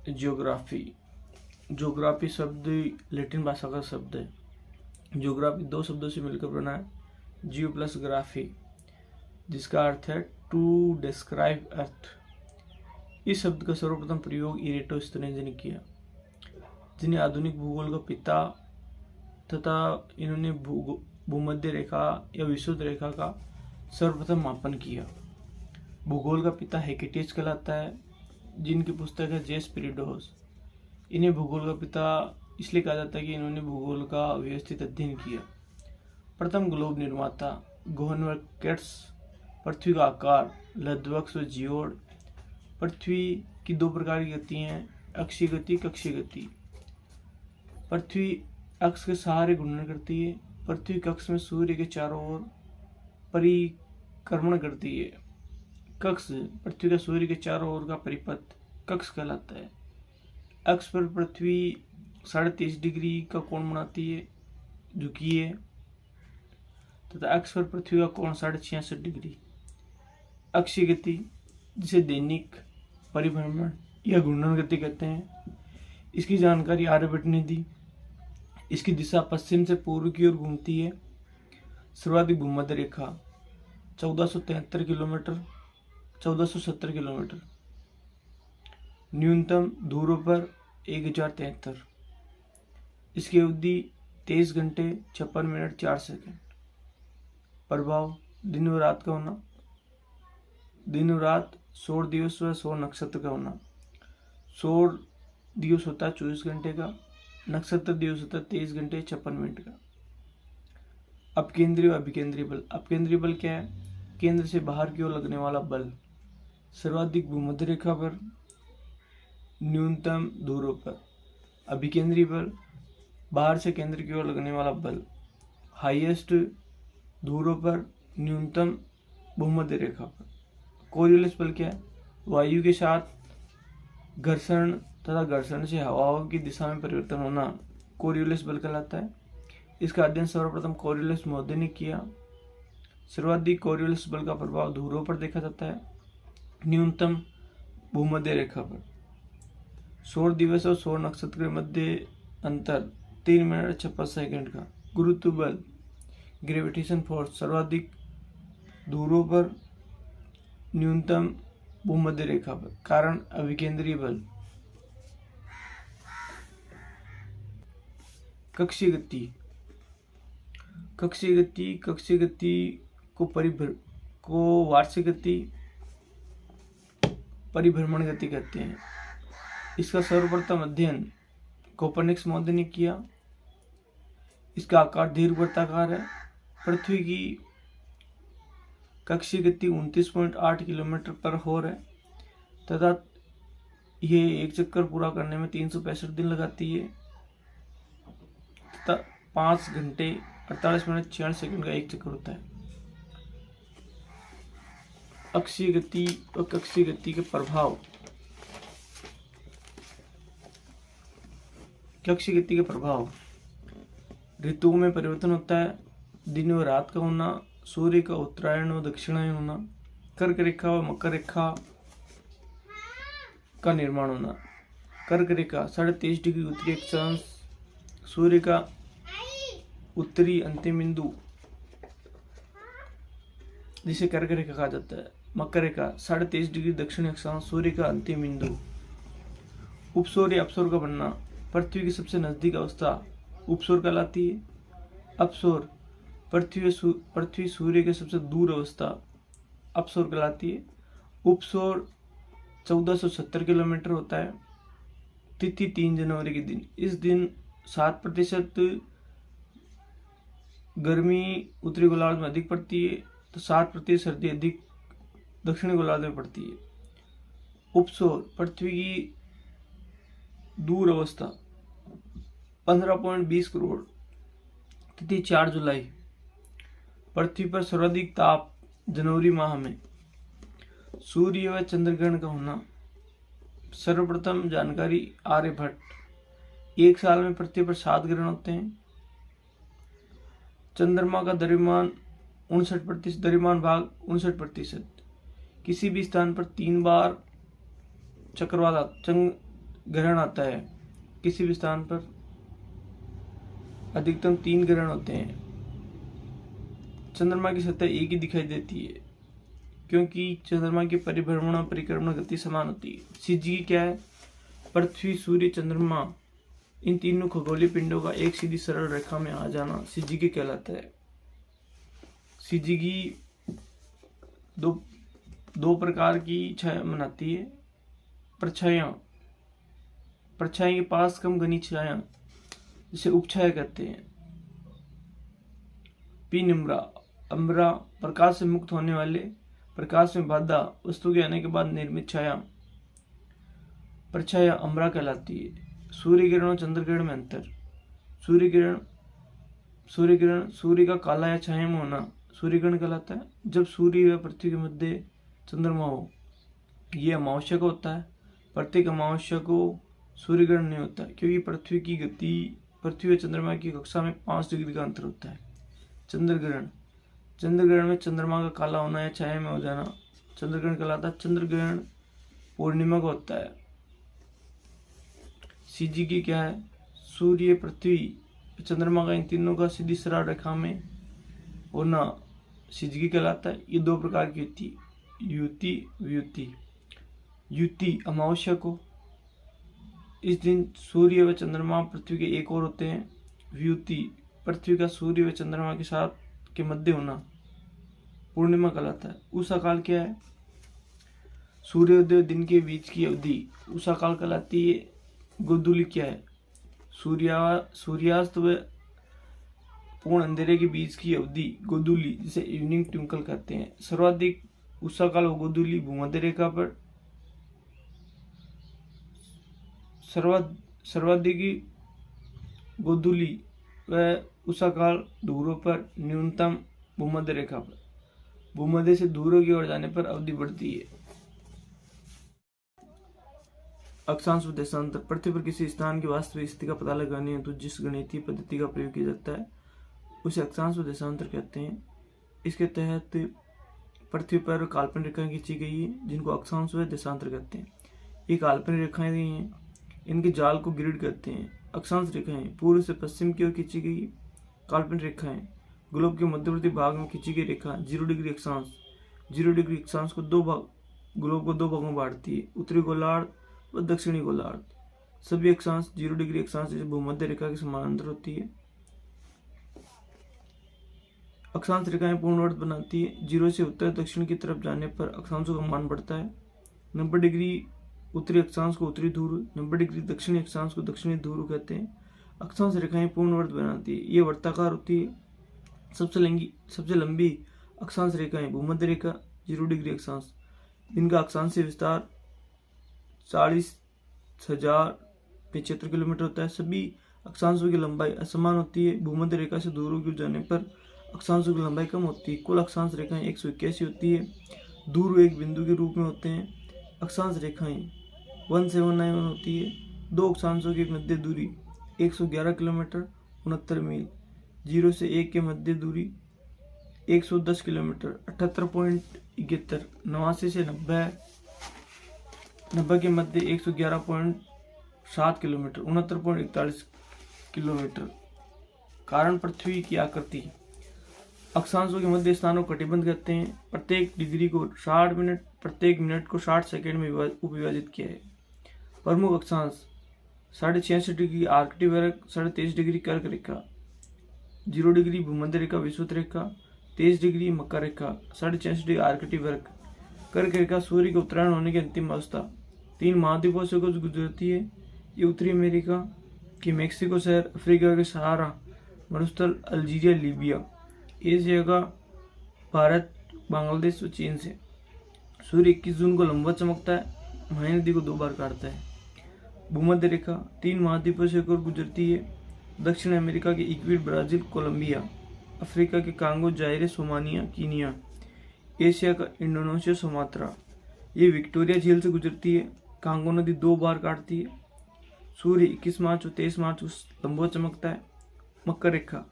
Geography. Geography शब्द Latin भाषा का शब्द है। ज्योग्राफी दो शब्दों से मिलकर बना है, जियो प्लस ग्राफी, जिसका अर्थ है टू डिस्क्राइब अर्थ। इस शब्द का सर्वप्रथम प्रयोग इरेटोस्थेनेज ने किया, जिन्हें आधुनिक भूगोल का पिता तथा इन्होंने भूमध्य रेखा या विषुवत रेखा का सर्वप्रथम मापन किया। भूगोल का पिता हेकेटियस कहलाता है, जिनकी पुस्तक है जे स्पिरिडोस। इन्हें भूगोल का पिता इसलिए कहा जाता है कि इन्होंने भूगोल का व्यवस्थित अध्ययन किया। प्रथम ग्लोब निर्माता गोहनवर्क केट्स। पृथ्वी का आकार, लब्धवक्ष व जियोड। पृथ्वी की दो प्रकार की गति हैं, अक्षीय गति, कक्षीय गति। पृथ्वी अक्ष के सहारे घूर्णन करती है। पृथ्वी कक्ष में सूर्य के चारों ओर परिक्रमण करती है। कक्ष पृथ्वी का सूर्य के चारों ओर का परिपथ कक्ष कहलाता है। अक्ष पर पृथ्वी 23.5 डिग्री का कोण बनाती है, झुकी है, तथा अक्ष पर पृथ्वी का कोण 66.5 डिग्री। अक्षीय गति, जिसे दैनिक परिभ्रमण या घूर्णन गति कहते हैं, इसकी जानकारी आर्यभट्ट ने दी। इसकी दिशा पश्चिम से पूर्व की ओर घूमती है। सर्वाधिक भूमध्य रेखा 1473 किलोमीटर, 1470 किलोमीटर। न्यूनतम दूरों पर 1073। इसकी अवधि 23 घंटे 56 मिनट 4 सेकंड। प्रभाव, दिन व रात का होना। दिन व रात, सौर दिवस व सौर नक्षत्र का होना। सौर दिवस होता है 24 घंटे का, नक्षत्र दिवस होता है 23 घंटे 56 मिनट का। अपकेंद्रीय व अभिकेंद्रीय बल। अपकेंद्रीय बल क्या है? केंद्र से बाहर की ओर लगने वाला बल। सर्वाधिक भूमध्य रेखा पर, न्यूनतम दूरों पर। अभिकेंद्रीय बल, बाहर से केंद्र की ओर लगने वाला बल। हाईएस्ट दूरों पर, न्यूनतम भूमध्य रेखा पर। कोरियोलिस बल क्या है? वायु के साथ घर्षण तथा घर्षण से हवाओं की दिशा में परिवर्तन होना कोरियोलिस बल कहलाता है। इसका अध्ययन सर्वप्रथम कोरियोलिस महोदय ने किया। सर्वाधिक कोरियोलिस बल का प्रभाव दूरों पर देखा जाता है, न्यूनतम भूमध्य रेखा पर। सौर दिवस और सौर नक्षत्र के मध्य अंतर 3 मिनट 56 सेकंड का। गुरुत्व बल, ग्रेविटेशन फोर्स, सर्वाधिक दूरों पर, न्यूनतम भूमध्य रेखा पर। कारण, अभिकेंद्रीय बल। कक्षीय गति। कक्षीय गति को वार्षिक गति, परिभ्रमण गति कहते हैं। इसका सर्वप्रथम अध्ययन कोपर्निकस महोदय ने किया। इसका आकार दीर्घवृत्ताकार है। पृथ्वी की कक्षीय गति 29.8 किलोमीटर पर होर है, तथा यह एक चक्कर पूरा करने में 365 दिन लगाती है, तथा 5 घंटे 48 मिनट 66 सेकंड का एक चक्कर होता है। अक्षीय गति और कक्षीय गति के प्रभाव। कक्षीय गति के प्रभाव, ऋतुओं में परिवर्तन होता है, दिन व रात का होना, सूर्य का उत्तरायण व दक्षिणायन होना, कर्क रेखा व मकर रेखा का निर्माण होना। कर्क रेखा 23.5 डिग्री उत्तरी अक्षांश, सूर्य का उत्तरी अंतिम बिंदु, जिसे कर्क रेखा कहा जाता है। मकर रेखा 23.5 डिग्री दक्षिणी अक्षांश, सूर्य का अंतिम बिंदु। उपसौर या अपसौर का बनना, पृथ्वी की सबसे नजदीक अवस्था उपसौर कहलाती है। अपसौर, पृथ्वी सूर्य के सबसे दूर अवस्था अपसौर कहलाती है। उपसौर 1470 किलोमीटर होता है। तिथि 3 जनवरी के दिन। इस दिन 7% गर्मी उत्तरी गोलार्ध में अधिक पड़ती है, तो 7% सर्दी अधिक दक्षिणी गोलार्ध में पड़ती है। उपसौर, पृथ्वी की दूर अवस्था 15.20 करोड़। तिथि 4 जुलाई। पृथ्वी पर सर्वाधिक ताप जनवरी माह में। सूर्य व चंद्रग्रहण का होना। सर्वप्रथम जानकारी आर्यभट्ट। एक साल में पृथ्वी पर 7 ग्रहण होते हैं। चंद्रमा का द्रव्यमान 59%, द्रव्यमान भाग 59%। किसी भी स्थान पर 3 बार ग्रहण आता है। किसी भी स्थान पर अधिकतम 3 ग्रहण होते हैं। चंद्रमा की सतह एक ही दिखाई देती है क्योंकि चंद्रमा की परिभ्रमण और परिक्रमण गति समान होती है। सीजीगी क्या है? पृथ्वी, सूर्य, चंद्रमा, इन तीनों खगोलीय पिंडों का एक सीधी सरल रेखा में आ जाना सीजीगी कहलाता है। सीजीगी दो प्रकार की छाया बनाती है। परछाइयां के पास कम घनी छाया जिसे उपछाया कहते हैं। पीनिम्रा अम्बरा, प्रकाश से मुक्त होने वाले, प्रकाश में बाधा वस्तु के आने के बाद निर्मित छाया परछाया अम्बरा कहलाती है। सूर्य ग्रहण और चंद्र ग्रहण में अंतर। सूर्य ग्रहण सूर्य का काला या छाया में होना सूर्य ग्रहण कहलाता है। जब सूर्य व पृथ्वी के मध्य चंद्रमा हो, यह अमावस्या को होता है। प्रत्येक अमावस्या को सूर्य ग्रहण नहीं होता क्योंकि पृथ्वी व चंद्रमा की कक्षा में 5 डिग्री का अंतर होता है। चंद्र ग्रहण में चंद्रमा का काला होना या छाया में हो जाना चंद्र ग्रहण कहलाता है। चंद्र ग्रहण पूर्णिमा को होता है। सीजीगी क्या है? सूर्य, पृथ्वी, चंद्रमा का इन तीनों का सीधी सरल रेखा में होना सीजीगी कहलाता है। ये 2 प्रकार की होती है, युति, व्युति। युति अमावस्या को, इस दिन सूर्य व चंद्रमा पृथ्वी के एक और होते हैं। व्युति पृथ्वी का सूर्य व चंद्रमा के साथ के मध्य होना पूर्णिमा कहलाता है। उषा काल क्या है? सूर्योदय दिन के बीच की अवधि उषा काल कहलाती है। गोधूली क्या है? सूर्यास्त व पूर्ण अंधेरे के बीच की अवधि गोधूली, जिसे इवनिंग ट्विंकल कहते हैं। सर्वाधिक उषा काल व गोधूली भूमध्य रेखा पर, सर्वाधिक गोधूली व उषा काल ध्रुवों पर, न्यूनतम भूमध्य रेखा पर। भूमध्य से ध्रुवों की ओर जाने पर अवधि बढ़ती है। अक्षांश व देशांतर। पृथ्वी पर किसी स्थान की वास्तविक स्थिति का पता लगाने हेतु जिस गणितीय पद्धति का प्रयोग किया जाता है उसे अक्षांश व देशांतर कहते हैं। इसके तहत पृथ्वी पर काल्पनिक रेखाएं खींची गई है जिनको अक्षांश व देशांतर कहते हैं। ये काल्पनिक रेखाएं दी हैं, इनके जाल को ग्रिड कहते हैं। अक्षांश रेखाएं पूर्व से पश्चिम की ओर खींची गई काल्पनिक रेखाएं। ग्लोब के मध्यवर्ती भाग में खींची गई रेखा 0 डिग्री अक्षांश। 0 डिग्री अक्षांश को ग्लोब को 2 भागों में बांटती है, उत्तरी गोलार्ध व दक्षिणी गोलार्ध। सभी अक्षांश 0 डिग्री अक्षांश से भूमध्य रेखा के समानांतर होती है। अक्षांश रेखाएं पूर्णवर्त बनाती है। 0 से उत्तर दक्षिण की तरफ जाने पर अक्षांशों का मान बढ़ता है। 90 डिग्री उत्तरी अक्षांश को उत्तरी ध्रुव, 90 डिग्री दक्षिणी अक्षांश को दक्षिणी ध्रुव कहते हैं। अक्षांश रेखाएं पूर्णवर्त बनाती है। ये वर्ताकार होती है। सबसे लंबी अक्षांश रेखाएं भूमध्य रेखा 0 डिग्री अक्षांश, इनका अक्षांशीय विस्तार 40,075 किलोमीटर होता है। सभी अक्षांशों की लंबाई असमान होती है। भूमध्य रेखा से दूर की जाने पर अक्षांशों की लंबाई कम होती है। कुल अक्षांश रेखाएं 181 होती है। दूर एक बिंदु के रूप में होते हैं। अक्षांश रेखाएं 1791 होती है। 2 अक्षांशों की मध्य दूरी 111 किलोमीटर 69 मील। 0 से 1 के मध्य दूरी 110 किलोमीटर 78.71। 89 से 90 के मध्य 111.7 किलोमीटर 69.41 किलोमीटर। कारण पृथ्वी की आकृति। अक्षांशों के मध्य स्थानों को कटिबंध कहते हैं। प्रत्येक डिग्री को 60 मिनट, प्रत्येक मिनट को 60 सेकंड में उपविभाजित किया है। प्रमुख अक्षांश 66.5 डिग्री आर्कटिक वर्ग, 23.5 डिग्री कर्क रेखा, 0 डिग्री भूमध्य रेखा विषुवत रेखा, 23 डिग्री मकर रेखा, 66.5 डिग्री आर्कटिक वर्ग। कर्क रेखा सूर्य के उत्तरायण होने की अंतिम अवस्था। 3 महाद्वीपों से गुजरती है। ये उत्तरी अमेरिका के मेक्सिको शहर, अफ्रीका के सहारा मरुस्थल, अल्जीरिया, लीबिया, एशिया का भारत, बांग्लादेश व चीन से। सूर्य 21 जून को लंबवत चमकता है। महानदी नदी को 2 बार काटता है। भूमध्य रेखा 3 महाद्वीपों से होकर गुजरती है। दक्षिण अमेरिका के इक्वेडर, ब्राजील, कोलंबिया, अफ्रीका के कांगो, जायरे, सोमालिया, कीनिया, एशिया का इंडोनेशिया, सुमात्रा। ये विक्टोरिया झील से गुजरती है। कांगो नदी 2 बार काटती है। सूर्य 21 मार्च और 23 मार्च को लंबवत चमकता है। मकर रेखा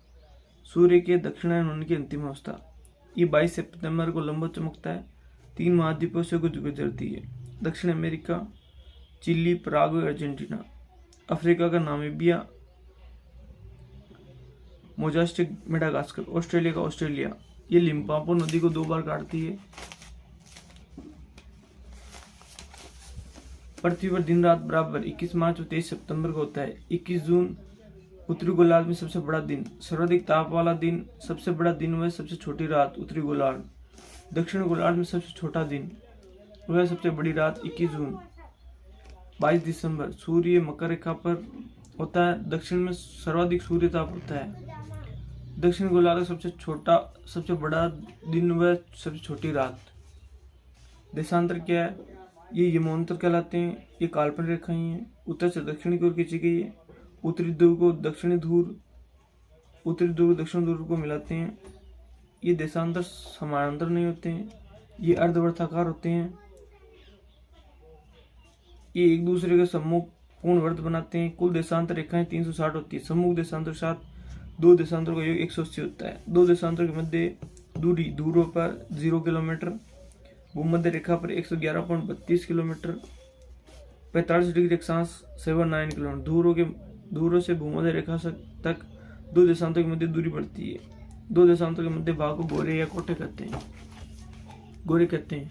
सूर्य के दक्षिणायन होने की अंतिम अवस्था। ये 22 सितंबर को लंबवत चमकता है। 3 महाद्वीपों से गुजरती है। दक्षिण America, Chile, Paraguay, Argentina. Africa का नामीबिया, मोजास्टिक, मेडागास्कर। ऑस्ट्रेलिया का ऑस्ट्रेलिया। ये लिम्पोपो नदी को 2 बार काटती है। पृथ्वी पर दिन रात बराबर 21 मार्च और 23 सितंबर को होता है। 21 जून उत्तरी गोलार्ध में सबसे बड़ा दिन, सर्वाधिक ताप वाला दिन, सबसे बड़ा दिन व सबसे छोटी रात उत्तरी गोलार्ध। दक्षिण गोलार्ध में सबसे छोटा दिन वह सबसे बड़ी रात 21 जून। 22 दिसंबर सूर्य मकर रेखा पर होता है। दक्षिण में सर्वाधिक सूर्य ताप होता है। दक्षिण गोलार्ध सबसे छोटा सबसे बड़ा दिन व सबसे छोटी रात। देशांतर क्या है? ये यमोन्तर कहलाते हैं। ये काल्पनिक रेखाएं हैं, उत्तर से दक्षिण की ओर खींची गई है। उत्तरी ध्रुव को दक्षिणी ध्रुव, उत्तरी ध्रुव दक्षिण ध्रुव को मिलाते हैं। ये देशांतर समानांतर नहीं होते हैं, ये अर्धवर्ताकार होते हैं। ये एक दूसरे के सम्मुख पूर्ण वर्त बनाते हैं। कुल देशांतर रेखाएं 360 होती है। सम्मुख देशांतर के साथ 2 देशांतर का योग 180 होता है। 2 देशांतर के मध्य दूरी दूरों पर 0 किलोमीटर, भूमध्य रेखा पर 111.32 किलोमीटर, 45 डिग्री अक्षांश 79 किलोमीटर। दूरों से भूमध्य रेखा तक 2 देशांतर के मध्य दूरी बढ़ती है। 2 देशांतर के मध्य भाग को गोरे या कोटे कहते हैं। गोरे कहते हैं।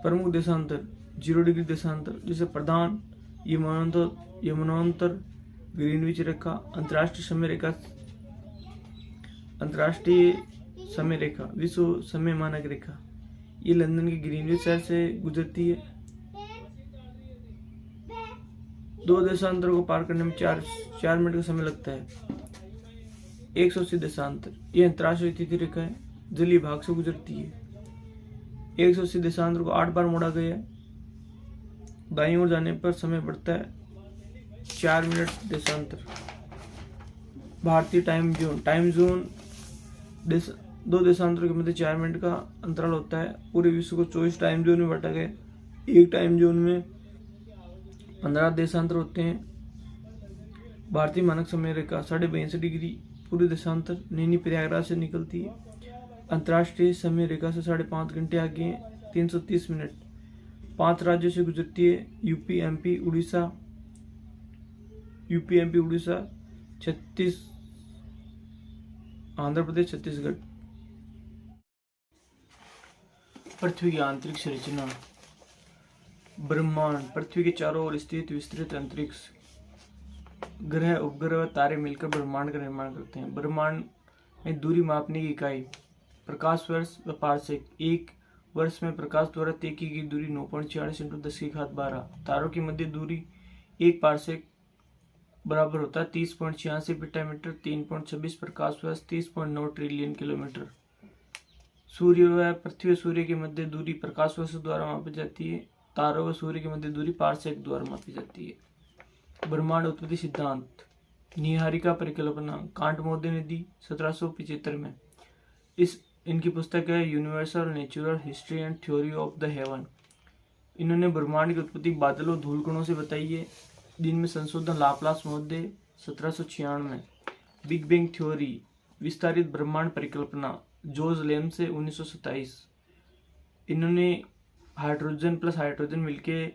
प्रमुख देशांतर 0 डिग्री देशांतर, जिसे प्रधान यमुनांतर, ग्रीनविच रेखा, अंतर्राष्ट्रीय समय रेखा, विश्व समय मानक रेखा। ये लंदन के ग्रीनविच शहर से गुजरती है। 2 देशांतर को पार करने में 4 मिनट का समय लगता है। 180 देशांतर, ये अंतर्राष्ट्रीय तिथि रेखा है, जलीय भाग से गुजरती है। 180 देशांतर को 8 बार मोड़ा गया है। दाईं ओर जाने पर समय बढ़ता है 4 मिनट देशांतर। भारतीय टाइम जोन 2 देशांतरों के मध्य 4 मिनट का अंतराल होता है। पूरे विश्व को 24 टाइम जोन में बांटा गया। एक टाइम जोन में 15 देशांतर होते हैं। भारतीय मानक समय रेखा 62.5 डिग्री पूरे देशांतर नैनी प्रयागराज से निकलती है। अंतर्राष्ट्रीय समय रेखा से 5.5 घंटे आगे है, 330 मिनट। 5 राज्यों से गुजरती है। UP, MP, Orissa, Andhra Pradesh, Chhattisgarh. पृथ्वी की आंतरिक संरचना। ब्रह्मांड पृथ्वी के चारों ओर स्थित विस्तृत अंतरिक्ष। ग्रह, उपग्रह व तारे मिलकर ब्रह्मांड का निर्माण करते हैं। ब्रह्मांड में दूरी मापने की इकाई प्रकाश वर्ष व पारसेक। 1 वर्ष में प्रकाश द्वारा तय की गई दूरी 9.46 × 10⁻12। तारों की मध्य दूरी 1 पारसेक बराबर होता है 30.86 पेटामीटर, 3.26 प्रकाश वर्ष, 30.9 ट्रिलियन किलोमीटर। सूर्य व पृथ्वी सूर्य के मध्य दूरी प्रकाश वर्ष द्वारा मापी जाती है। तारों व सूर्य के मध्य दूरी पारसेक द्वारा मापी जाती है। ब्रह्मांड उत्पत्ति सिद्धांत। निहारिका परिकल्पना। कांटमोद्य नदी 1775 में। इनकी पुस्तक है universal natural history and theory of the haven. इन्होंने ब्रह्मांड की उत्पत्ति बादल और धूल कणों से बताई है, जिनमें संशोधन लाप्लास महोदय 1796। Big bang theory. विस्तारित ब्रह्मांड परिकल्पना जॉर्ज लेम्से 1927। इन्होंने हाइड्रोजन प्लस हाइड्रोजन मिलके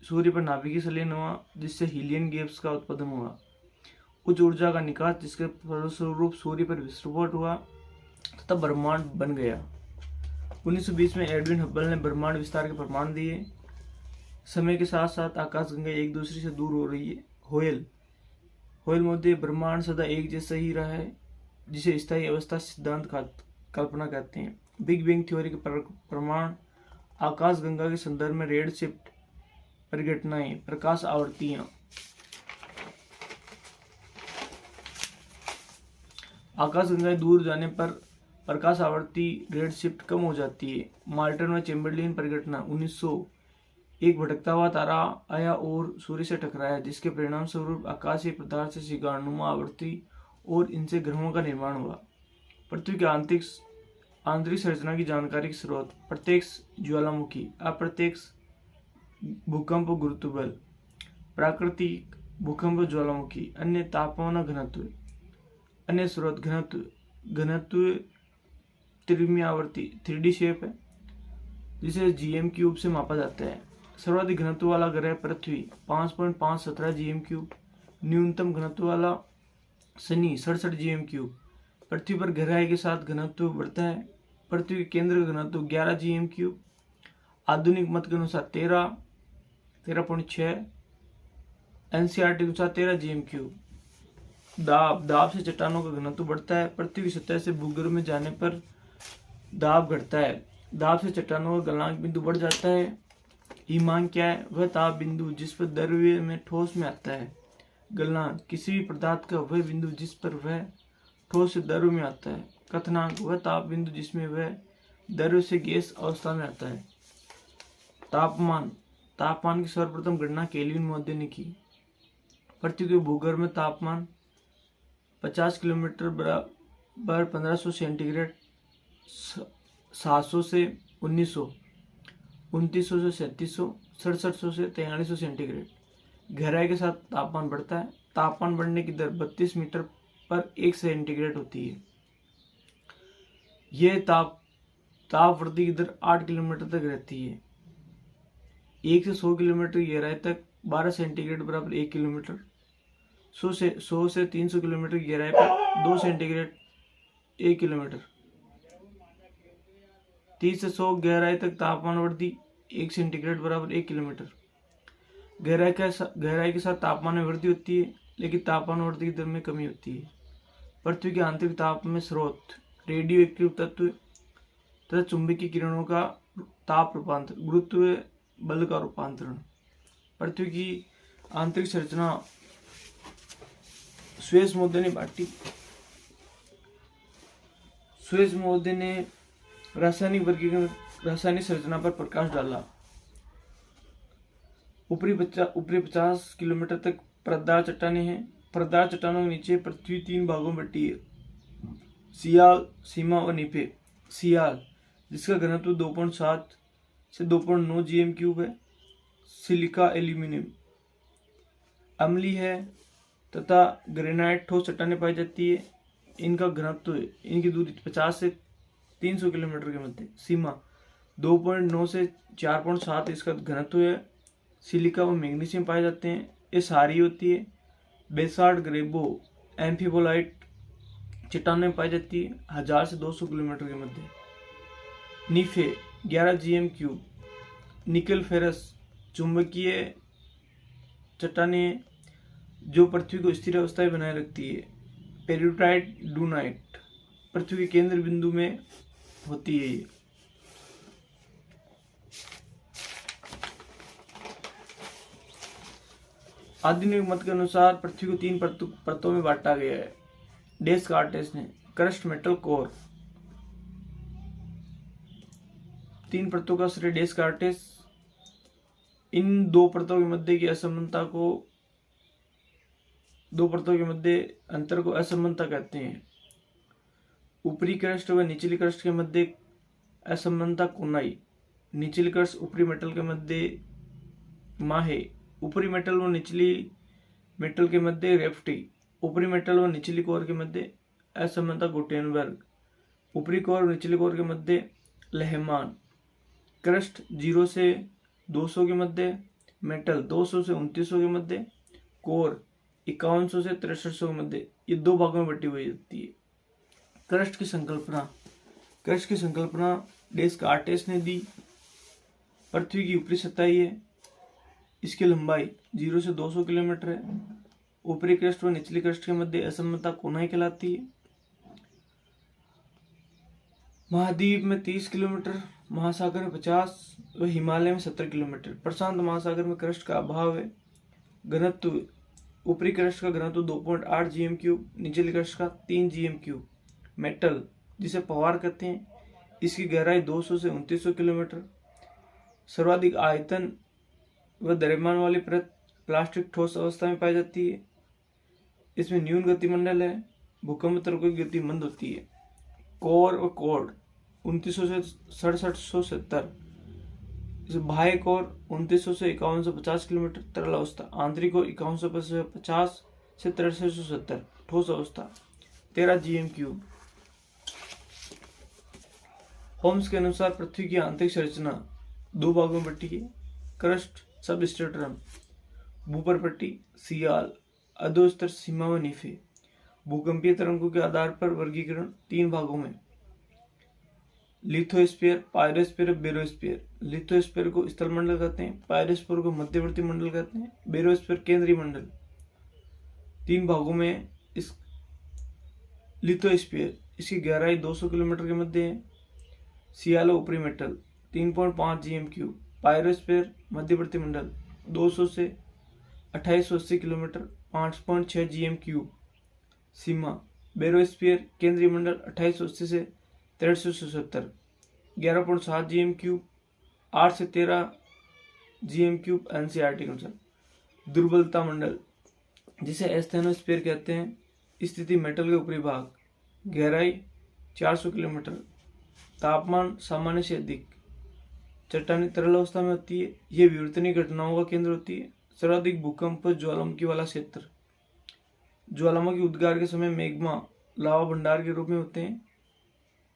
सूर्य पर नाभिकीय संलयन हुआ, जिससे हीलियम गैस का उत्पादन हुआ। उच्च ऊर्जा का निकास, जिसके फलस्वरूप सूर्य पर विस्फोट हुआ तथा ब्रह्मांड बन गया। 1920 में एडविन हब्बल ने ब्रह्मांड विस्तार के प्रमाण दिए। समय के साथ साथ आकाशगंगा एक दूसरे से दूर हो रही है। होयल मध्य ब्रह्मांड सदा एक जैसा ही रहा है, जिसे स्थायी अवस्था सिद्धांत कल्पना कहते हैं। बिग बैंग थ्योरी के प्रमाण आकाशगंगा के संदर्भ में रेड शिफ्ट परिघटनाएं, प्रकाश आवर्तियां। आकाशगंगा दूर जाने पर प्रकाश आवर्ती रेड शिफ्ट कम हो जाती है। मार्टन व चैम्बरलेन परिघटना 1900। एक भटकता हुआ तारा आया और सूर्य से टकराया, जिसके परिणाम स्वरूप आकाशीय पदार्थ से शिगारनुमा आवृत्ति और इनसे ग्रहों का निर्माण हुआ। पृथ्वी के आंतरिक संरचना की जानकारी के स्रोत। प्रत्यक्ष ज्वालामुखी, अप्रत्यक्ष भूकंप, गुरुत्व बल। प्राकृतिक भूकंप, ज्वालामुखी। अन्य तापमान, घनत्व। अन्य स्रोत घनत्व त्रिमियावर्ती 3D शेप है, जिसे GM क्यूब से मापा जाता है। सर्वाधिक घनत्व वाला ग्रह पृथ्वी 5.517 GM3। न्यूनतम घनत्व वाला शनि 67 GM3। पृथ्वी पर गहराई के साथ घनत्व बढ़ता है। पृथ्वी के केंद्र का घनत्व 11 GM3। आधुनिक मत के अनुसार 13.6। NCERT के अनुसार 13 GM3। दाब से चट्टानों का घनत्व बढ़ता है। पृथ्वी की सतह से भूगर्भ में जाने पर दाब घटता है। दाब से चट्टानों का गलनांक बिंदु बढ़ जाता है। हिमांक क्या है? वह ताप बिंदु जिस पर द्रव्य में ठोस में आता है। गलनांक किसी भी पदार्थ का वह बिंदु जिस पर वह ठोस से द्रव्य में आता है। क्वथनांक वह ताप बिंदु जिसमें वह द्रव्य से गैस अवस्था में आता है। तापमान की सर्वप्रथम गणना केल्विन मोदे ने की। पृथ्वी के भूगर्भ में तापमान 50 किलोमीटर बराबर 1500 सेंटीग्रेड, 700 से 1900, 2900 से 3700, 6700 से 4300 सेंटीग्रेड। गहराई के साथ तापमान बढ़ता है। तापमान बढ़ने की दर 32 मीटर पर 1 सेंटीग्रेड होती है। यह ताप वृद्धि की दर 8 किलोमीटर तक रहती है। 1 से 100 किलोमीटर गहराई तक 12 सेंटीग्रेड बराबर 1 किलोमीटर। 100 से 300 किलोमीटर गहराई पर 2 सेंटीग्रेड 1 किलोमीटर। 30 से 100 गहराई तक तापमान वृद्धि 1 सेंटीग्रेड बराबर 1 किलोमीटर। गहराई के साथ तापमान में वृद्धि होती है, लेकिन तापमान वृद्धि की दर में कमी होती है। पृथ्वी के आंतरिक ताप में स्रोत रेडियो एक्टिव तत्व तथा चुंबकीय किरणों का ताप रूपांतरण, गुरुत्व बल का रूपांतरण। पृथ्वी की आंतरिक संरचना स्वेस मोदे ने बांटी। स्वेस मोदे ने रासायनिक वर्गीकरण, रासायनिक संरचना पर प्रकाश डाला। ऊपरी 50 किलोमीटर तक परतदार चट्टानें हैं। परतदार चट्टानों के नीचे पृथ्वी 3 भागों में बटी है: सियाल, सीमा और निफे। सियाल, जिसका घनत्व 2.7 से 2.9 GM3 है। सिलिका एल्यूमिनियम अम्लीय है तथा ग्रेनाइट ठोस चट्टानें पाई जाती है। इनका घनत्व, इनकी दूरी 50 से 300 किलोमीटर के मध्य। सीमा 2.9 से 4.7 इसका घनत्व है। सिलिका व मैग्नीशियम पाए जाते हैं। ये सारी होती है। बेसाल्ट, ग्रेबो, एम्फीबोलाइट चट्टानें पाई जाती है 1000 से 200 किलोमीटर के मध्य। निफे 11 GM3। निकल फेरस चुंबकीय चट्टानें जो पृथ्वी को स्थिर अवस्था में बनाए रखती है। पेरियोटाइट, डूनाइट पृथ्वी के केंद्र बिंदु में होती है। ये आधुनिक मत के अनुसार पृथ्वी को 3 परतों में बांटा गया है। डेस्कार्टेस ने क्रस्ट, मेटल, कोर। 3 परतों का श्रेय डेस्कार्टेस इन 2 परतों के मध्य की असमानता को, 2 परतों के मध्य अंतर को असमानता कहते हैं। ऊपरी क्रस्ट व निचली क्रस्ट के मध्य असमानता कोनाई। निचली क्रस्ट ऊपरी मेटल के मध्य माहे। ऊपरी मेटल व निचली मेटल के मध्य रेफ्टी। ऊपरी मेटल व निचली कोर के मध्य असमानता गुटेनबर्ग। ऊपरी कोर व निचली कोर के मध्य लेहमान। क्रस्ट 0 से 200 के मध्य। मेटल 200 से 2900 के मध्य। कोर 5100 से 6300 के मध्य। ये 2 भागों में बटी हुई होती है। क्रस्ट की संकल्पना डेस्कार्टेस ने दी। पृथ्वी की ऊपरी सतह है, इसकी लंबाई 0 से 200 किलोमीटर है। ऊपरी क्रस्ट व निचली क्रस्ट के मध्य असमानता कोनाई कहलाती है। महाद्वीप में 30 किलोमीटर, महासागर में 50 व हिमालय में 70 किलोमीटर। प्रशांत महासागर में क्रस्ट का अभाव है। घनत्व ऊपरी क्रस्ट का घनत्व 2.8 GM3, निचली क्रस्ट का 3 GM3। मेटल, जिसे पवार कहते हैं, इसकी गहराई 200 से 2900 किलोमीटर। सर्वाधिक आयतन व द्रव्यमान वाली परत प्लास्टिक ठोस अवस्था में पाई जाती है। इसमें न्यून गतिमंडल है। भूकंप तरंगों की गति मंद होती है। कोर व कोर्ड 2900 से 6770। बाह्य कोर 2900 से 5150 किलोमीटर तरल अवस्था। आंतरिक कोर 5150 से 6370 ठोस अवस्था। 13 GM3। होम्स के अनुसार पृथ्वी की आंतरिक संरचना 2 भागों में बटी है: क्रस्ट सब स्ट्रेटरम, भूपरपट्टी, सियाल, अधोस्तर सीमा व नीफे। भूकंपीय तरंगों के आधार पर वर्गीकरण 3 भागों में, लिथोस्फीयर, पायरोस्फीयर, बेरोस्फीयर। लिथोस्फीयर को स्थल मंडल कहते हैं, पायरोस्फीयर को मध्यवर्ती मंडल कहते हैं, बेरोस्फीयर केंद्रीय मंडल। 3 भागों में इस लिथोस्फीयर, इसकी गहराई 200 किलोमीटर के मध्य है। सियाल ऊपरी मेटल 3.5 GM3। पायरोस्फीयर मध्यवर्ती मंडल 200 से 2880 किलोमीटर 5.6 GM3। सीमा बेरोस्फीयर केंद्रीय मंडल 2880 से 1370 11.7 GM3 8 से 13 GM3 NCERT के अनुसार। दुर्बलता मंडल जिसे एस्थेनोस्फीयर कहते हैं, स्थिति मेटल के ऊपरी भाग, गहराई 400 किलोमीटर, तापमान सामान्य से अधिक, चट्टानी तरल अवस्था में होती है, यह विवर्तनीय घटनाओं का केंद्र होती है। सर्वाधिक भूकंप ज्वालामुखी वाला क्षेत्र, ज्वालामुखी उद्गार के समय मैग्मा लावा भंडार के रूप में होते हैं।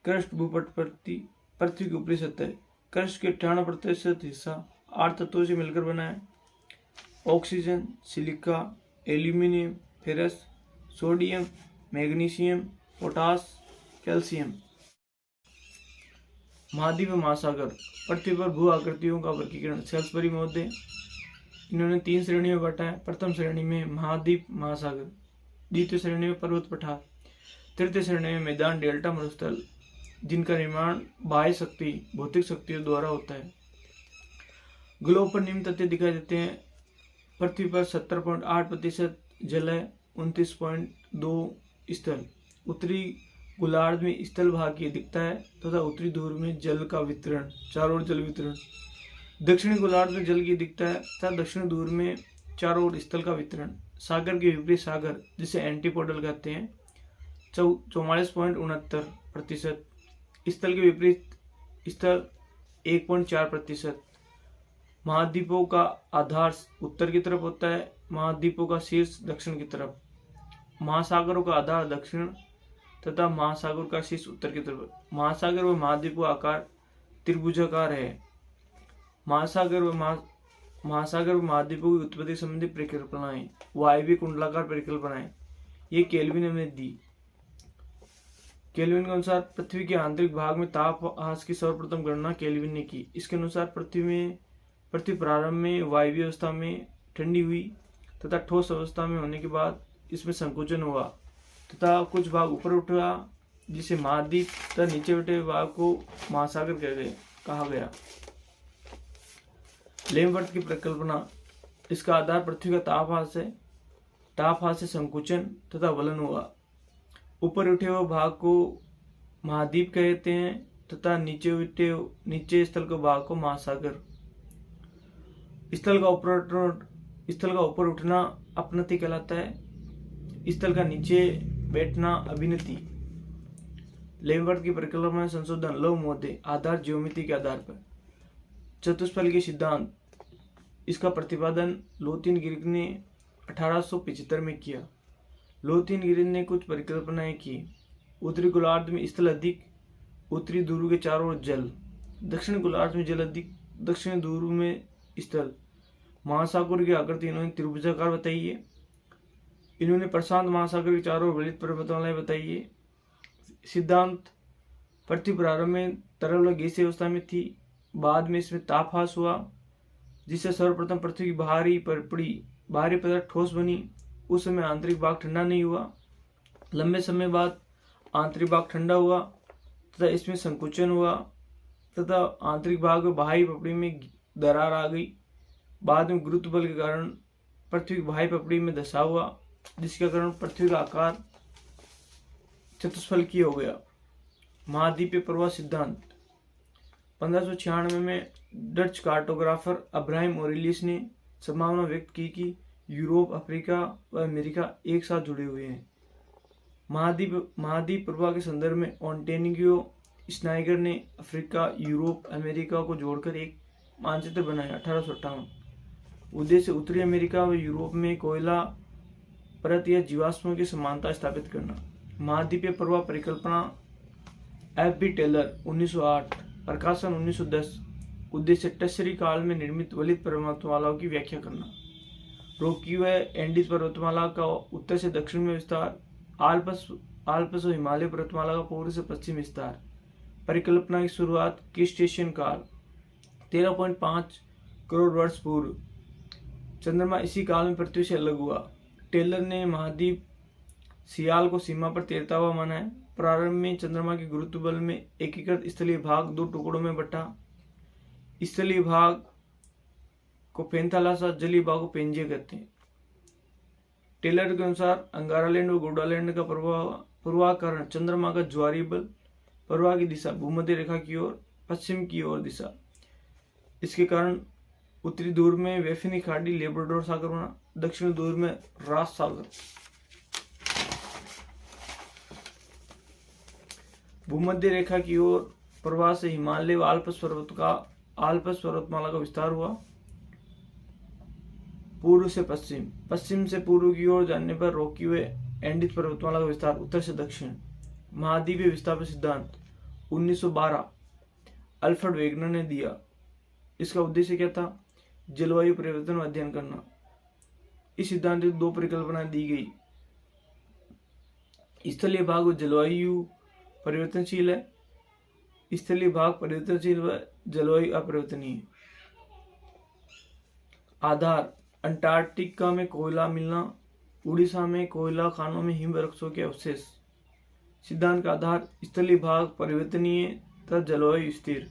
क्रस्ट भूपटपट्टी पृथ्वी की ऊपरी सतह, क्रस्ट के 98% हिस्सा 8 तत्वों से मिलकर बना है। Oxygen, silica, aluminium, ferrous, sodium, magnesium, potash, calcium. महाद्वीप व महासागर, पृथ्वी पर भू आकृतियों का वर्गीकरण सेल्सबरी महोदय, इन्होंने 3 श्रेणी में बांटा है। प्रथम श्रेणी में महाद्वीप महासागर, द्वितीय श्रेणी में पर्वत पठार, तृतीय श्रेणी में मैदान डेल्टा मरुस्थल, जिनका निर्माण बाह्य शक्ति भौतिक शक्तियों द्वारा होता है। ग्लोब पर निम्न तथ्य दिखाई देते हैं। पृथ्वी पर 70.8% जल है, 29.2 स्थल। उत्तरी गोलार्ध में स्थल भाग की अधिकता है तथा उत्तरी ध्रुव में जल का वितरण, चारों ओर जल वितरण। दक्षिणी गोलार्ध में जल की अधिकता है तथा दक्षिण ध्रुव में चारों ओर स्थल का वितरण। सागर के विपरीत सागर, जिसे एंटीपोडल कहते हैं, 44.69%। स्थल के विपरीत स्थल 1.4%। महाद्वीपों का आधार उत्तर की तरफ होता है, महाद्वीपों का शीर्ष दक्षिण की तरफ। महासागरों का आधार दक्षिण तथा महासागर का शीर्ष उत्तर की तरफ। महासागर व महाद्वीपों का आकार त्रिभुजाकार है। महासागर व महाद्वीपों की उत्पत्ति संबंधी परिकल्पनाएं, वायवीय कुंडलाकार परिकल्पनाएं, ये केल्विन ने दी। केल्विन के अनुसार पृथ्वी के आंतरिक भाग में तापहास की सर्वप्रथम गणना केल्विन ने की। इसके अनुसार पृथ्वी प्रारंभ में वायवीय अवस्था में ठंडी हुई तथा ठोस अवस्था में होने के बाद इसमें संकुचन हुआ तथा कुछ भाग ऊपर उठा, जिसे महाद्वीप तथा नीचे उठे भाग को महासागर कहा गया। लेमवर्थ की परिकल्पना, इसका आधार पृथ्वी का तापहास है। तापहास से संकुचन तथा वलन हुआ। ऊपर उठे हुए भाग को महाद्वीप कहते हैं तथा नीचे स्थल के भाग को महासागर। स्थल का ऊपर उठना अपनति कहलाता है, स्थल का नीचे बैठना अभिनति। लेमवर्थ की परिकल्पना में संशोधन लव महोदय, आधार ज्योमिति के आधार पर। चतुष्फल के सिद्धांत, इसका प्रतिपादन लोतीन-गिरिक ने 1875 में किया। लोतीन-गिरिक ने कुछ परिकल्पनाएं की। उत्तरी गोलार्ध में स्थल अधिक, उत्तरी ध्रुव के चारों ओर जल। दक्षिण गोलार्ध में जल अधिक, दक्षिण ध्रुव में स्थल। महासागर की आकृति इन्होंने त्रिभुजाकार बताई है। इन्होंने प्रशांत महासागर के चारों ओर वलित पर्वतमालाएं बताई है। सिद्धांत, पृथ्वी प्रारंभ में तरल व गैसीय अवस्था में थी, बाद में इसमें तापहास हुआ, जिससे सर्वप्रथम पृथ्वी की बाहरी पदार्थ ठोस बनी। उस समय आंतरिक भाग ठंडा नहीं हुआ। लंबे समय बाद आंतरिक भाग ठंडा हुआ तथा इसमें संकुचन हुआ तथा आंतरिक भाग में बाह्य पपड़ी में दरार आ गई। बाद में गुरुत्व बल के कारण पृथ्वी की बाह्य पपड़ी में धंसा हुआ, जिसके कारण पृथ्वी का आकार चतुष्फलकीय हो गया। महाद्वीपीय प्रवाह सिद्धांत, 1596 में डच कार्टोग्राफर अब्राहम ओरेलियस ने संभावना व्यक्त की कि यूरोप, अफ्रीका व अमेरिका एक साथ जुड़े हुए हैं। महाद्वीप प्रवाह के संदर्भ में ओंटेनियो स्नाइगर ने अफ्रीका, यूरोप, अमेरिका को जोड़कर एक मानचित्र बनाया 1858। उद्देश्य उत्तरी अमेरिका व यूरोप में कोयला परत या जीवाश्मों की समानता स्थापित करना। महाद्वीपीय प्रवाह परिकल्पना F.B. टेलर 1908, प्रकाशन 1910। उद्देश्य टर्शरी काल में निर्मित वलित पर्वतमालाओं की व्याख्या करना। रोकी व एंडीज पर्वतमाला का उत्तर से दक्षिण में विस्तार, आल्प्स और हिमालय पर्वतमाला का पूर्व से पश्चिम विस्तार। परिकल्पना की शुरुआत क्रिस्टेशियन काल 13.5 करोड़ वर्ष पूर्व। चंद्रमा इसी काल में पृथ्वी से अलग हुआ। टेलर ने महाद्वीप सियाल को सीमा पर तैरता हुआ माना है। प्रारंभ में चंद्रमा के गुरुत्व बल में एकीकृत स्थलीय भाग दो टुकड़ों में बटा। स्थलीय भाग को पेंथालासा, जलीय भाग को पेंजिया कहते हैं। टेलर के अनुसार अंगारालैंड व गोडालैंड का प्रवाह कारण चंद्रमा का ज्वारीय बल, प्रवाह की दिशा भूमध्य रेखा की ओर, पश्चिम की ओर दिशा। इसके कारण उत्तरी ध्रुव में वेफिनी खाड़ी, लेब्राडोर सागर बना, दक्षिण ध्रुव में रॉस सागर। भूमध्य रेखा की ओर प्रवाह से हिमालय व आल्प्स पर्वतमाला का विस्तार हुआ। पूर्व से पश्चिम, पश्चिम से पूर्व की ओर जाने पर रॉकी व एंडीज पर्वतमाला का विस्तार, उत्तर से दक्षिण। महाद्वीपीय विस्थापन सिद्धांत 1912 अल्फ्रेड वेगनर ने दिया। इसका उद्देश्य क्या था? जलवायु परिवर्तन अध्ययन करना। इस सिद्धांत में दो परिकल्पनाएं दी गई। स्थलीय भाग जलवायु परिवर्तनशील है, स्थलीय भाग परिवर्तनशील व जलवायु अपरिवर्तनीय। आधार अंटार्कटिका में कोयला मिलना, उड़ीसा में कोयला खानों में हिमवृक्षों के अवशेष। सिद्धांत का आधार स्थलीय भाग परिवर्तनीय तथा जलवायु स्थिर।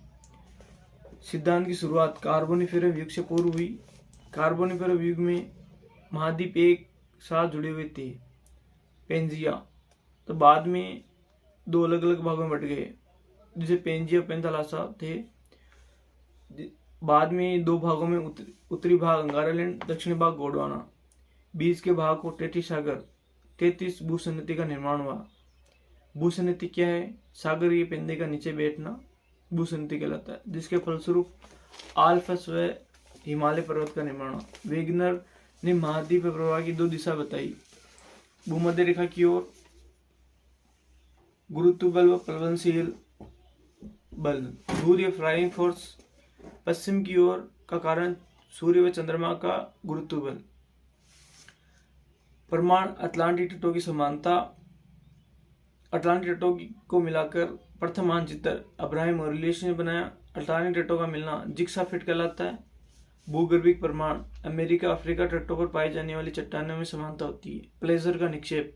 सिद्धांत की शुरुआत कार्बोनिफेरस युग से पूर्व हुई। कार्बोनिफेरस युग में महाद्वीप एक साथ जुड़े हुए थे, पेंजिया, तो बाद में दो अलग अलग भागों में बट गए, जिसे पेंजिया पेंथालासा थे। बाद में दो भागों में उत्तरी भाग अंगारालैंड, दक्षिणी भाग गोंडवाना। बीच के भाग को टेथिस सागर, 33 भूसन्निधि का निर्माण हुआ। भूसन्निधि क्या है? सागरीय पेंदे का नीचे बैठना भूसन्निधि कहलाता है, जिसके फलस्वरूप आल्प्स व हिमालय पर्वत का निर्माण हुआ। वेगनर ने महाद्वीप प्रवाह की दो दिशा बताई, भूमध्य रेखा की ओर गुरुत्व बल व प्लवनशील बल, सूर्य फ्लाइंग फोर्स। पश्चिम की ओर का कारण सूर्य व चंद्रमा का गुरुत्व बल। प्रमाण अटलांटिक तटों की समानता। अटलांटिक तटों को मिलाकर प्रथम मानचित्र अब्राहम मॉरिलियस ने बनाया। अटलांटिक तटों का मिलना जिग्सा फिट कहलाता है। भूगर्भिक प्रमाण अमेरिका अफ्रीका तटों पर पाई जाने वाली चट्टानों में समानता होती है। प्लेजर का निक्षेप,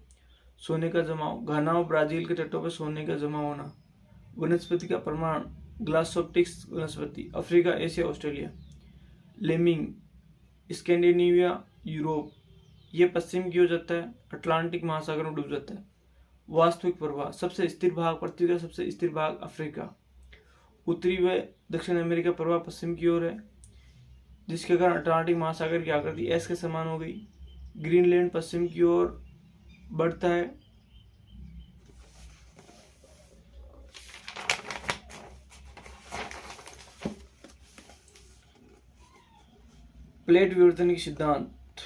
सोने का जमाव, घाना और ब्राजील के तटों पर सोने का जमा होना। वनस्पति का प्रमाण ग्लासोप्टिक्स वनस्पति, Africa, Asia, Australia. Lemming Scandinavia, Europe, यह पश्चिम की ओर जाता है, अटलांटिक महासागर में डूब जाता है। वास्तविक प्रवाह, सबसे स्थिर भाग, पृथ्वी का सबसे स्थिर भाग अफ्रीका। उत्तरी व दक्षिण अमेरिका प्रवाह पश्चिम की ओर है, जिसके कारण अटलांटिक महासागर की आकृति एस के समान हो गई। ग्रीनलैंड पश्चिम की ओर बढ़ता है। प्लेट विवर्तन की सिद्धांत।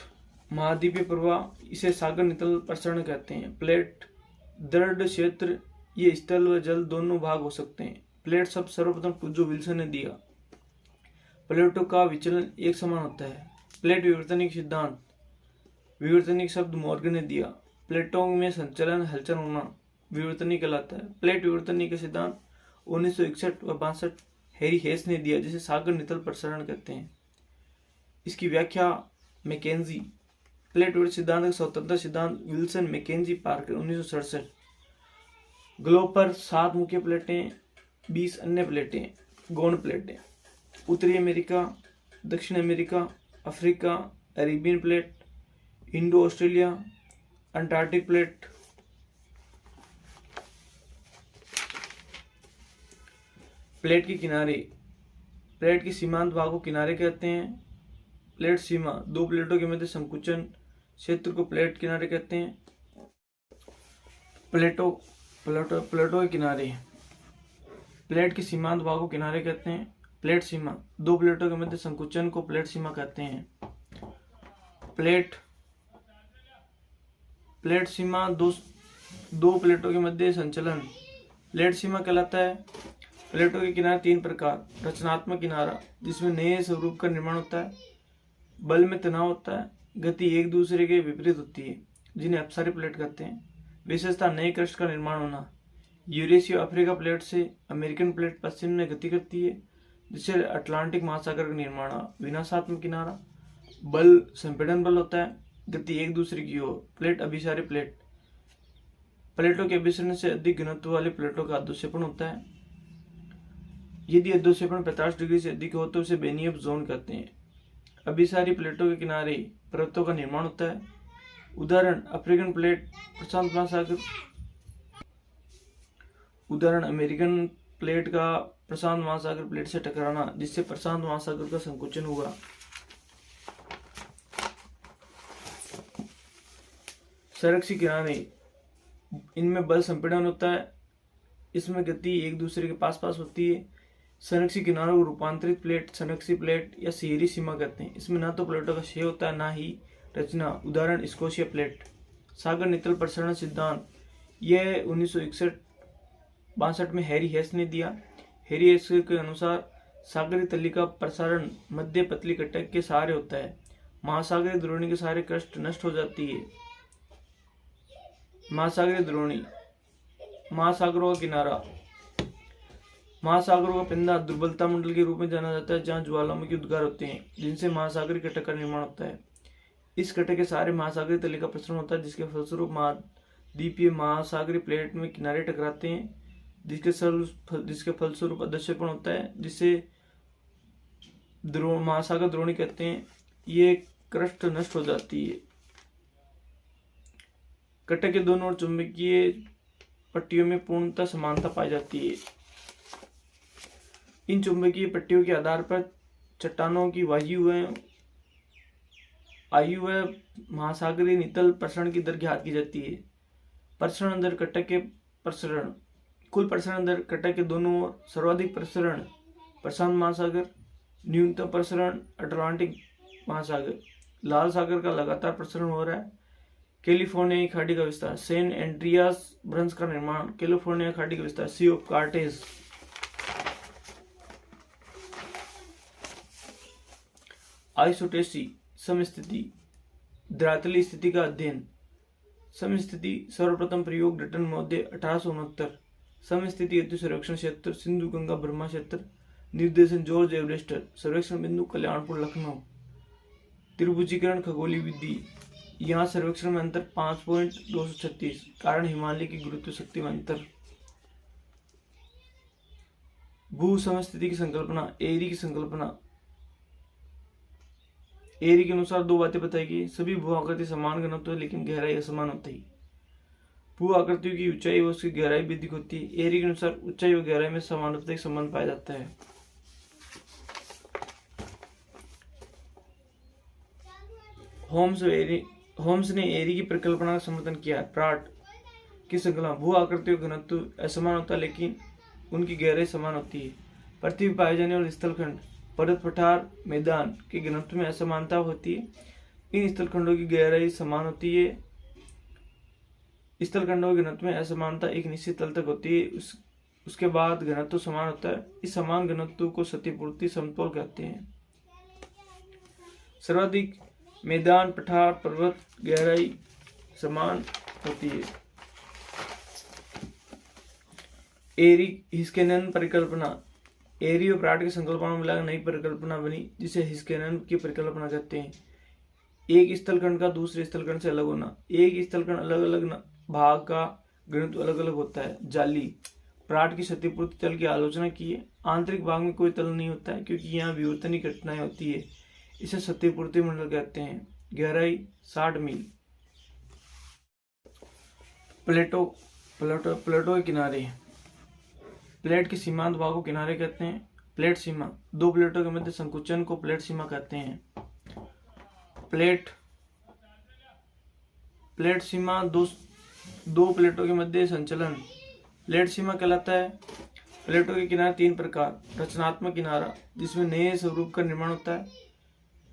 महाद्वीपीय प्रवाह, इसे सागर नितल प्रसरण कहते हैं। प्लेट दृढ़ क्षेत्र, ये स्थल व जल दोनों भाग हो सकते हैं। प्लेट शब्द सर्वप्रथम टूजो विल्सन ने दिया। प्लेटों का विचलन एक समान होता है। प्लेट विवर्तनिक सिद्धांत, विवर्तनिक शब्द मॉर्गन ने दिया। प्लेटों में संचलन, हलचल होना विवर्तनिक कहलाता है। प्लेट विवर्तनिक का सिद्धांत 1961 व 62 हैरी हेस ने दिया, जिसे सागर नितल प्रसरण कहते हैं। इसकी व्याख्या मैकेंजी। प्लेट विवर्तन सिद्धांत का स्वतंत्र सिद्धांत विल्सन, मैकेंजी, पार्कर 1967। ग्लोब पर 7 मुख्य प्लेटें, 20 अन्य प्लेटें, गौण प्लेटें। उत्तरी अमेरिका, दक्षिण America, Africa, Arabian plate, Indo Australia, Antarctic plate. Plate के किनारे, प्लेट के सीमांत भाग को किनारे कहते हैं। प्लेट सीमा, दो प्लेटों के मध्य संकुचन क्षेत्र को प्लेट किनारे कहते हैं। प्लेटों के किनारे, प्लेट के सीमांत भाग को किनारे कहते हैं। प्लेट सीमा, दो प्लेटों के मध्य संकुचन को प्लेट सीमा कहते हैं। प्लेट सीमा, दो प्लेटों के मध्य संचलन प्लेट सीमा कहलाता है। प्लेटों के किनारे तीन प्रकार। रचनात्मक किनारा, जिसमें नए स्वरूप का निर्माण होता है। बल में तनाव होता है। गति एक दूसरे के विपरीत होती है, जिन्हें अपसारी प्लेट कहते हैं। विशेषता, नए क्रस्ट का निर्माण होना। यूरेशियो अफ्रीका प्लेट से अमेरिकन प्लेट पश्चिम में गति करती है, जिससे अटलांटिक महासागर का निर्माण हुआ। विनाशात्मक किनारा, बल संपीड़न बल होता है। गति एक दूसरे की ओर। प्लेट अभिसारी प्लेट, प्लेटों के अभिसरण से अधिक घनत्व वाली प्लेटों का अधोक्षेपण होता है। यदि अधोक्षेपण 50 डिग्री से अधिक हो तो उसे बेनियम जोन कहते हैं। अभिसारी प्लेटों के किनारे पर्वतों का निर्माण होता है। उदाहरण अफ्रीकन प्लेट प्रशांत महासागर, उदाहरण अमेरिकन प्लेट का प्रशांत महासागर प्लेट से टकराना, जिससे प्रशांत महासागर का संकुचन हुआ। संरक्षी किनारे, इनमें बल संपीड़न होता है। इसमें गति एक दूसरे के पास पास होती है। संरक्षी किनारों को रूपांतरित प्लेट, संरक्षी प्लेट या शहरी सीमा कहते हैं। इसमें न तो प्लेटों का क्षय होता है, ना ही रचना। उदाहरण स्कोशिया प्लेट। सागर नितल प्रसरण सिद्धांत, यह 1961-62 में हैरी हेस ने दिया। हैरी हेस के अनुसार सागरीय तली का प्रसारण मध्य पतली कटक के सहारे होता है। महासागरीय द्रोणी के सहारे क्रस्ट नष्ट हो जाती है। महासागरीय द्रोणी, महासागरों का किनारा, महासागरों का पिंडा दुर्बलता मंडल के रूप में जाना जाता है, जहां ज्वालामुखी उद्गार होते हैं, जिनसे महासागरीय कटक का निर्माण होता है। इस कटक के सहारे महासागरीय तली का प्रसरण होता है, जिसके फलस्वरूप महाद्वीपीय महासागरीय प्लेट में किनारे टकराते हैं, जिसके फलस्वरूप अधोक्षेपण होता है, जिसे महासागर द्रोणी कहते हैं। ये क्रस्ट नष्ट हो जाती है। कटक के दोनों ओर चुंबकीय पट्टियों में पूर्णतः समानता पाई जाती है। इन चुंबकीय पट्टियों के आधार पर चट्टानों की आयु व महासागरीय नितल प्रसरण की दर ज्ञात की जाती है। प्रसरण दर कटक के प्रसरण, कुल प्रसरण दर कटक के दोनों ओर। सर्वाधिक प्रसरण प्रशांत महासागर, न्यूनतम प्रसरण अटलांटिक महासागर। लाल सागर का लगातार प्रसरण हो रहा है। कैलिफोर्निया खाड़ी का विस्तार, सेंट एंड्रियास ब्रंश का निर्माण। कैलिफोर्निया खाड़ी का विस्तार, सी ऑफ कार्टेज। आइसोटेसी, समस्थिति, द्रातली स्थिति का अध्ययन। समस्थिति सर्वप्रथम प्रयोग ब्रिटेन मध्य 1869। समस्थिति हेतु सर्वेक्षण क्षेत्र सिंधु गंगा ब्रह्मा क्षेत्र। निर्देशन जॉर्ज एवरेस्टर। सर्वेक्षण बिंदु कल्याणपुर लखनऊ। त्रिभुजीकरण खगोलीय विधि, यहाँ सर्वेक्षण में अंतर 5.236, कारण हिमालय की गुरुत्व शक्ति में अंतर। भू समस्थिति की संकल्पना, एरी की संकल्पना। एरी के अनुसार दो बातें बताई गई। सभी भू आकृति समान घनत्व है, लेकिन गहराई असमान होती है। भू आकृतियों की ऊंचाई व उसकी गहराई भी अधिक होती है। एरी के अनुसार ऊंचाई व गहराई में समानुपातिक संबंध पाया जाता है। होम्स ने एरी की परिकल्पना का समर्थन किया। प्राट की श्रृंखला, भू आकृतियों का घनत्व असमान होता है, लेकिन उनकी गहराई समान होती है। पृथ्वी पर पाए जाने वाले स्थलखंड, पर्वत, पठार, मैदान के घनत्व में असमानता होती है। इन स्थलखंडों की गहराई समान होती है। स्थलखंडों के घनत्व में असमानता एक निश्चित तल तक होती है, उसके बाद घनत्व समान होता है। इस समान घनत्व को क्षतिपूर्ति समतोल कहते हैं। सर्वाधिक मैदान, पठार, पर्वत गहराई समान होती है। एरी हिस्केनन परिकल्पना, एरी और प्राट की संकल्पना मिलाकर नई परिकल्पना बनी, जिसे हिस्केनन की परिकल्पना कहते हैं। एक स्थलखंड का दूसरे स्थलखंड से अलग होना, एक स्थलखंड अलग अलग भाग का घनत्व अलग अलग होता है। जाली, प्राट की क्षतिपूर्ति तल की आलोचना की है। आंतरिक भाग में कोई तल नहीं होता है, क्योंकि यहाँ विवर्तनीय घटनाएं होती है। इसे क्षतिपूर्ति मंडल कहते हैं। गहराई 60 मील। प्लेटों के किनारे, प्लेट के सीमांत भाग को किनारे कहते हैं। प्लेट सीमा, दो प्लेटों के मध्य संकुचन को प्लेट सीमा कहते हैं। प्लेट सीमा, दो प्लेटों के मध्य संचलन प्लेट सीमा कहलाता है। प्लेटों के किनारे तीन प्रकार। रचनात्मक किनारा, जिसमें नए स्वरूप का निर्माण होता है।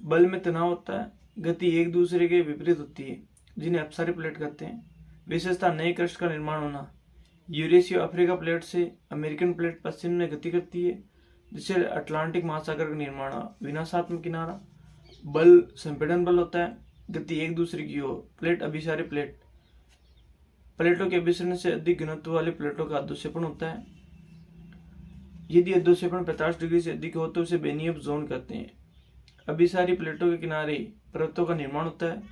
बल में तनाव होता है। गति एक दूसरे के विपरीत होती है, जिन्हें अपसारी प्लेट कहते हैं। विशेषता, नए क्रस्ट का निर्माण होना। यूरेशिया अफ्रीका प्लेट से अमेरिकन प्लेट पश्चिम में गति करती है, जिससे अटलांटिक महासागर का निर्माण। विनाशात्मक किनारा बल संपीड़न बल होता है, गति एक दूसरे की ओर। प्लेट अभिसारी प्लेट प्लेटों के अभिसरण से अधिक घनत्व वाले प्लेटों का अधोक्षेपण होता है। यदि अधोक्षेपण 50 डिग्री से अधिक हो तो उसे बेनियम जोन कहते हैं। अभिसारी प्लेटों के किनारे पर्वतों का निर्माण होता है।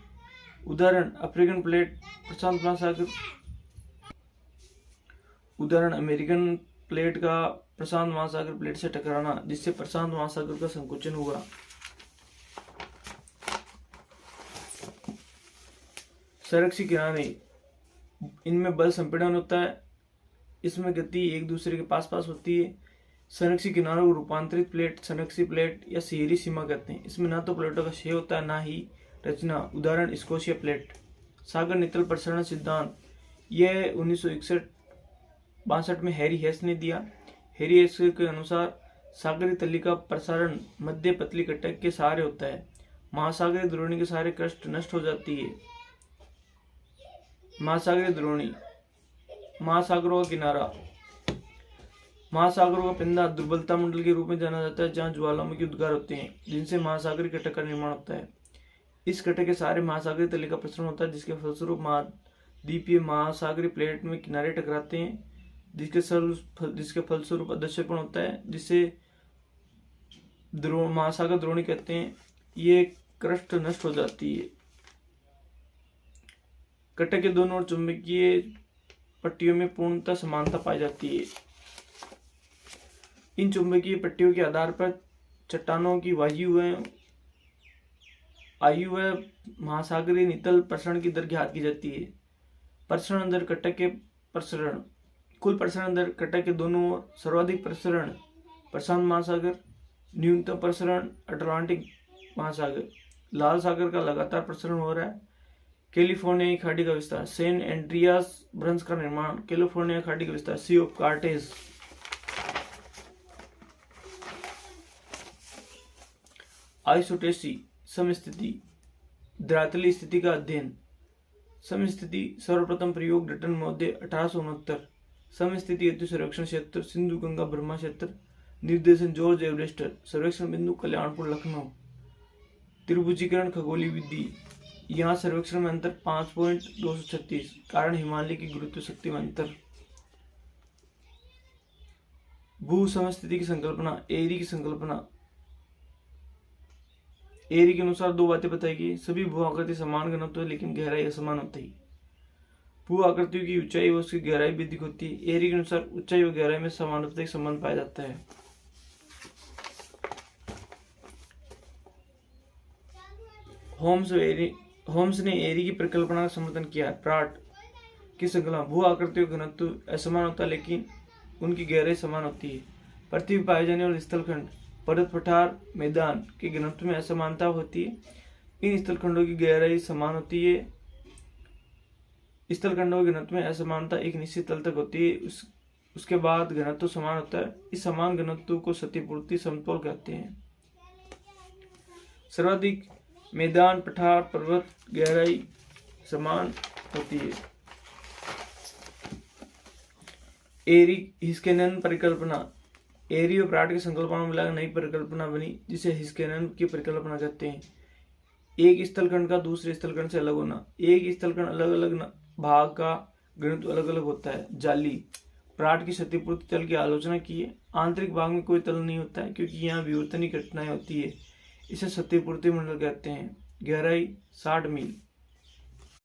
उदाहरण अफ्रीकन प्लेट प्रशांत महासागर, उदाहरण अमेरिकन प्लेट का प्रशांत महासागर प्लेट से टकराना, जिससे प्रशांत महासागर का संकुचन हुआ। संरक्षी किनारे, इनमें बल संपीड़न होता है, इसमें गति एक दूसरे के पास पास होती है। संरक्षी किनारों को रूपांतरित प्लेट, संरक्षी प्लेट या शहरी सीमा कहते हैं। इसमें न तो प्लेटों का क्षय होता है ना ही रचना। उदाहरण स्कोशिया प्लेट। सागर नितल प्रसरण सिद्धांत, यह 1961-62 में हैरी हेस ने दिया। हैरी हेस के अनुसार सागरी तली का प्रसारण मध्य पतली कटक के सहारे होता है। महासागरीय द्रोणी के सहारे क्रस्ट नष्ट हो जाती है। महासागरीय द्रोणी, महासागरों का किनारा, महासागरों का पिंडा दुर्बलता मंडल के रूप में जाना जाता है, जहां ज्वालामुखी उद्गार होते हैं, जिनसे महासागरीय कटक का निर्माण होता है। इस कटक के सहारे महासागरीय तली का प्रसरण होता है, जिसके फलस्वरूप महाद्वीपीय महासागरीय प्लेट में किनारे टकराते हैं, जिसके फलस्वरूप अधोक्षेपण होता है, जिसे महासागर द्रोणी कहते हैं। ये क्रस्ट नष्ट हो जाती है। कटक के दोनों ओर चुंबकीय पट्टियों में पूर्णतः समानता पाई जाती है। इन चुंबकीय पट्टियों के आधार पर चट्टानों की आयु व महासागरीय नितल प्रसरण की दर ज्ञात की जाती है। प्रसरण दर कटक के प्रसरण, कुल प्रसरण दर कटक के दोनों ओर, सर्वाधिक प्रसरण प्रशांत महासागर, न्यूनतम प्रसरण अटलांटिक महासागर। लाल सागर का लगातार प्रसरण हो रहा है। कैलिफोर्निया की खाड़ी का विस्तार, सेंट एंड्रियास ब्रंश का निर्माण, कैलिफोर्निया खाड़ी का विस्तार, सी ऑफ कार्टेज। आइसोटेसी, समस्थिति, द्रातली स्थिति का अध्ययन। समस्थिति सर्वप्रथम प्रयोग डटन महोदय 1869। समस्थिति हेतु सर्वेक्षण क्षेत्र सिंधु गंगा ब्रह्मा क्षेत्र। निर्देशन जॉर्ज एवरेस्टर। सर्वेक्षण बिंदु कल्याणपुर लखनऊ। त्रिभुजीकरण खगोलीय विधि, यहाँ सर्वेक्षण में अंतर 5.236, कारण हिमालय की गुरुत्व शक्ति में अंतर। भू समस्थिति की संकल्पना, एरी की संकल्पना। एरी के अनुसार दो बातें बताई गई। सभी भू आकृति समान घनत्व है, लेकिन गहराई असमान होती है। भू आकृतियों की ऊंचाई व उसकी गहराई भी अधिक होती है। एरी के अनुसार ऊंचाई व गहराई में समानुपातिक संबंध पाया जाता है। होम्स ने एरी की परिकल्पना का समर्थन किया है। प्राट की संकल्पना, भू आकृतियों का घनत्व असमान होता है, लेकिन उनकी गहराई समान होती है। पृथ्वी पर पाए जाने वाले स्थलखंड, पर्वत, पठार, मैदान के घनत्व में असमानता होती है। इन स्थलखंडों की गहराई समान होती है। स्थलखंडों के घनत्व में असमानता एक निश्चित तल तक होती है, उसके बाद घनत्व समान होता है। इस समान घनत्व को क्षतिपूर्ति समतोल कहते हैं। सर्वाधिक मैदान, पठार, पर्वत गहराई समान होती है। एरी हिस्केनन परिकल्पना, एरी और प्राट की संकल्पना मिलाकर नई परिकल्पना बनी, जिसे हिस्केनन की परिकल्पना कहते हैं। एक स्थलखंड का दूसरे स्थलखंड से अलग होना, एक स्थलखंड अलग अलग भाग का घनत्व अलग अलग होता है। जाली, प्राट की क्षतिपूर्ति तल की आलोचना की है। आंतरिक भाग में कोई तल नहीं होता है, क्योंकि यहाँ विवर्तनीय घटनाएं होती है, इसे क्षतिपूर्ति मंडल कहते हैं। गहराई 60 मील।